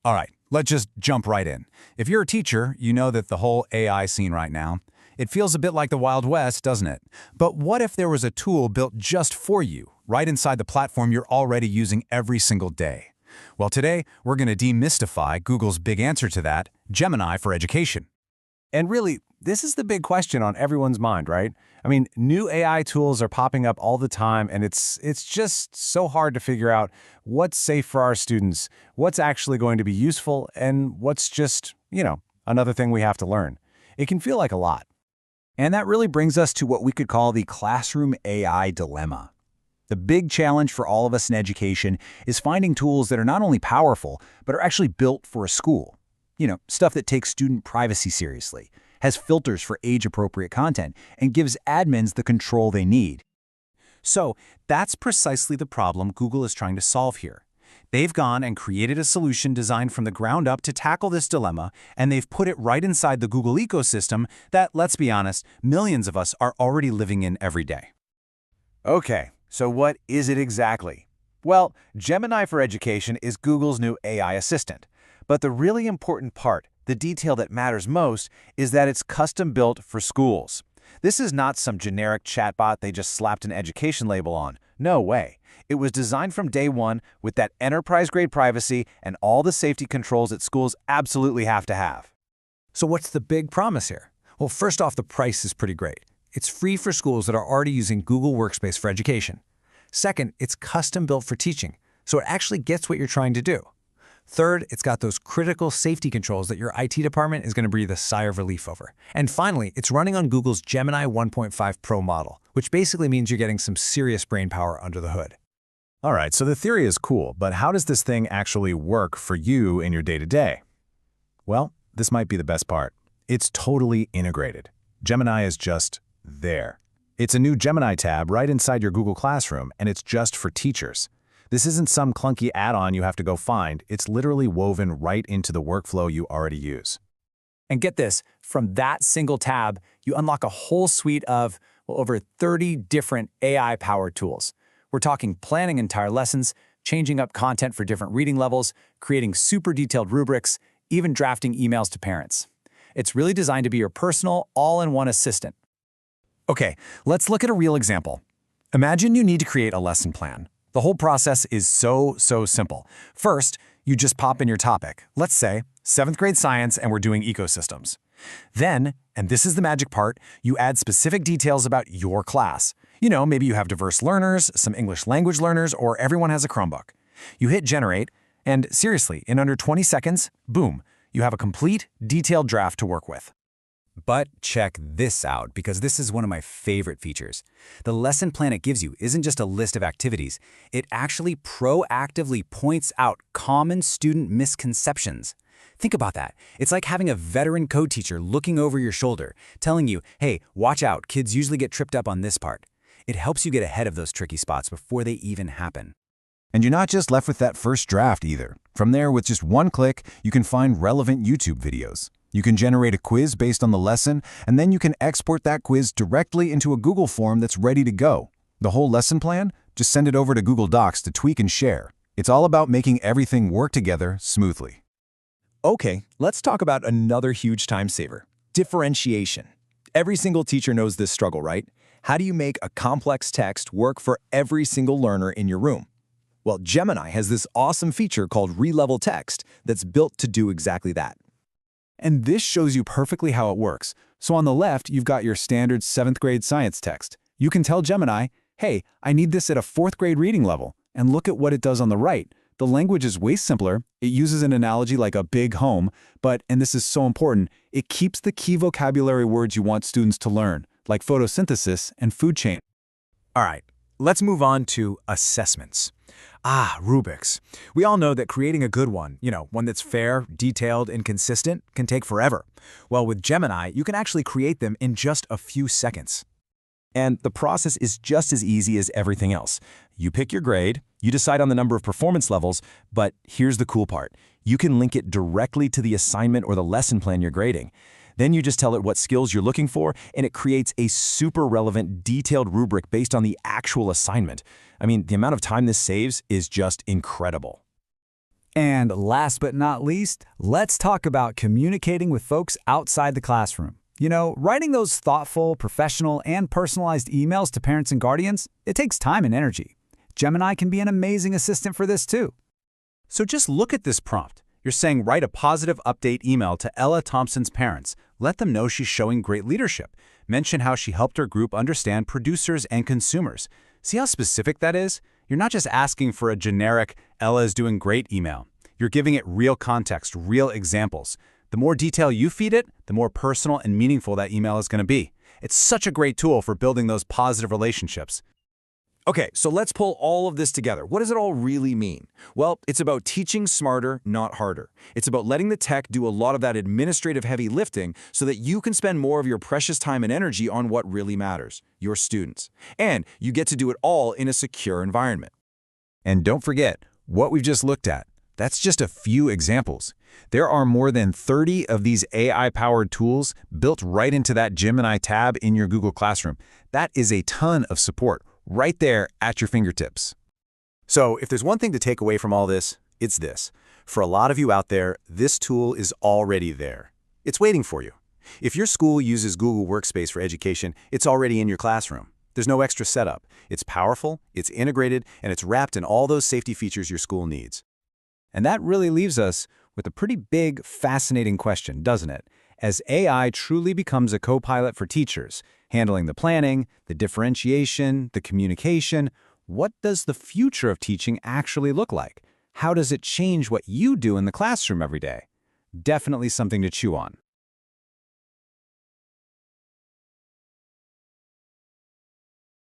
All right, let's just jump right in. If you're a teacher, you know that the whole AI scene right now, it feels a bit like the Wild West, doesn't it? But what if there was a tool built just for you, right inside the platform you're already using every single day? Well, today, we're going to demystify Google's big answer to that, Gemini for Education. And really, this is the big question on everyone's mind, right? I mean, new AI tools are popping up all the time, and it's just so hard to figure out what's safe for our students, what's actually going to be useful, and what's just, another thing we have to learn. It can feel like a lot. And that really brings us to what we could call the classroom AI dilemma. The big challenge for all of us in education is finding tools that are not only powerful, but are actually built for a school. Stuff that takes student privacy seriously, has filters for age-appropriate content, and gives admins the control they need. So that's precisely the problem Google is trying to solve here. They've gone and created a solution designed from the ground up to tackle this dilemma, and they've put it right inside the Google ecosystem that, let's be honest, millions of us are already living in every day. Okay, so what is it exactly? Well, Gemini for Education is Google's new AI assistant. But the really important part, the detail that matters most, is that it's custom-built for schools. This is not some generic chatbot they just slapped an education label on. No way. It was designed from day one with that enterprise-grade privacy and all the safety controls that schools absolutely have to have. So what's the big promise here? Well, first off, the price is pretty great. It's free for schools that are already using Google Workspace for Education. Second, it's custom-built for teaching, so it actually gets what you're trying to do. Third, it's got those critical safety controls that your IT department is going to breathe a sigh of relief over. And finally, it's running on Google's Gemini 1.5 Pro model, which basically means you're getting some serious brain power under the hood. All right, so the theory is cool, but how does this thing actually work for you in your day-to-day? Well, this might be the best part. It's totally integrated. Gemini is just there. It's a new Gemini tab right inside your Google Classroom, and it's just for teachers. This isn't some clunky add-on you have to go find. It's literally woven right into the workflow you already use. And get this, from that single tab, you unlock a whole suite of, over 30 different AI-powered tools. We're talking planning entire lessons, changing up content for different reading levels, creating super detailed rubrics, even drafting emails to parents. It's really designed to be your personal, all-in-one assistant. Okay, let's look at a real example. Imagine you need to create a lesson plan. The whole process is so simple. First, you just pop in your topic. Let's say 7th grade science and we're doing ecosystems. Then, and this is the magic part, you add specific details about your class. Maybe you have diverse learners, some English language learners, or everyone has a Chromebook. You hit generate, and seriously, in under 20 seconds, boom, you have a complete, detailed draft to work with. But check this out, because this is one of my favorite features. The lesson plan it gives you isn't just a list of activities. It actually proactively points out common student misconceptions. Think about that. It's like having a veteran code teacher looking over your shoulder, telling you, hey, watch out, kids usually get tripped up on this part. It helps you get ahead of those tricky spots before they even happen. And you're not just left with that first draft either. From there, with just one click, you can find relevant YouTube videos. You can generate a quiz based on the lesson, and then you can export that quiz directly into a Google form that's ready to go. The whole lesson plan? Just send it over to Google Docs to tweak and share. It's all about making everything work together smoothly. Okay, let's talk about another huge time saver, differentiation. Every single teacher knows this struggle, right? How do you make a complex text work for every single learner in your room? Well, Gemini has this awesome feature called Re-Level Text that's built to do exactly that. And this shows you perfectly how it works. So on the left, you've got your standard 7th grade science text. You can tell Gemini, hey, I need this at a 4th grade reading level. And look at what it does on the right. The language is way simpler. It uses an analogy like a big home, but, and this is so important, it keeps the key vocabulary words you want students to learn, like photosynthesis and food chain. All right, let's move on to assessments. Rubrics. We all know that creating a good one, one that's fair, detailed, and consistent, can take forever. Well, with Gemini, you can actually create them in just a few seconds. And the process is just as easy as everything else. You pick your grade, you decide on the number of performance levels, but here's the cool part. You can link it directly to the assignment or the lesson plan you're grading. Then you just tell it what skills you're looking for, and it creates a super relevant, detailed rubric based on the actual assignment. I mean, the amount of time this saves is just incredible. And last but not least, let's talk about communicating with folks outside the classroom. You know, writing those thoughtful, professional, and personalized emails to parents and guardians, it takes time and energy. Gemini can be an amazing assistant for this too. So just look at this prompt. You're saying write a positive update email to Ella Thompson's parents. Let them know she's showing great leadership. Mention how she helped her group understand producers and consumers. See how specific that is? You're not just asking for a generic Ella is doing great email. You're giving it real context, real examples. The more detail you feed it, the more personal and meaningful that email is going to be. It's such a great tool for building those positive relationships. Okay, so let's pull all of this together. What does it all really mean? Well, it's about teaching smarter, not harder. It's about letting the tech do a lot of that administrative heavy lifting so that you can spend more of your precious time and energy on what really matters, your students. And you get to do it all in a secure environment. And don't forget, what we've just looked at, that's just a few examples. There are more than 30 of these AI-powered tools built right into that Gemini tab in your Google Classroom. That is a ton of support right there at your fingertips. So if there's one thing to take away from all this, it's this. For a lot of you out there, this tool is already there. It's waiting for you. If your school uses Google Workspace for education, it's already in your classroom. There's no extra setup. It's powerful, it's integrated, and it's wrapped in all those safety features your school needs. And that really leaves us with a pretty big, fascinating question, doesn't it? As AI truly becomes a co-pilot for teachers, handling the planning, the differentiation, the communication, what does the future of teaching actually look like? How does it change what you do in the classroom every day? Definitely something to chew on.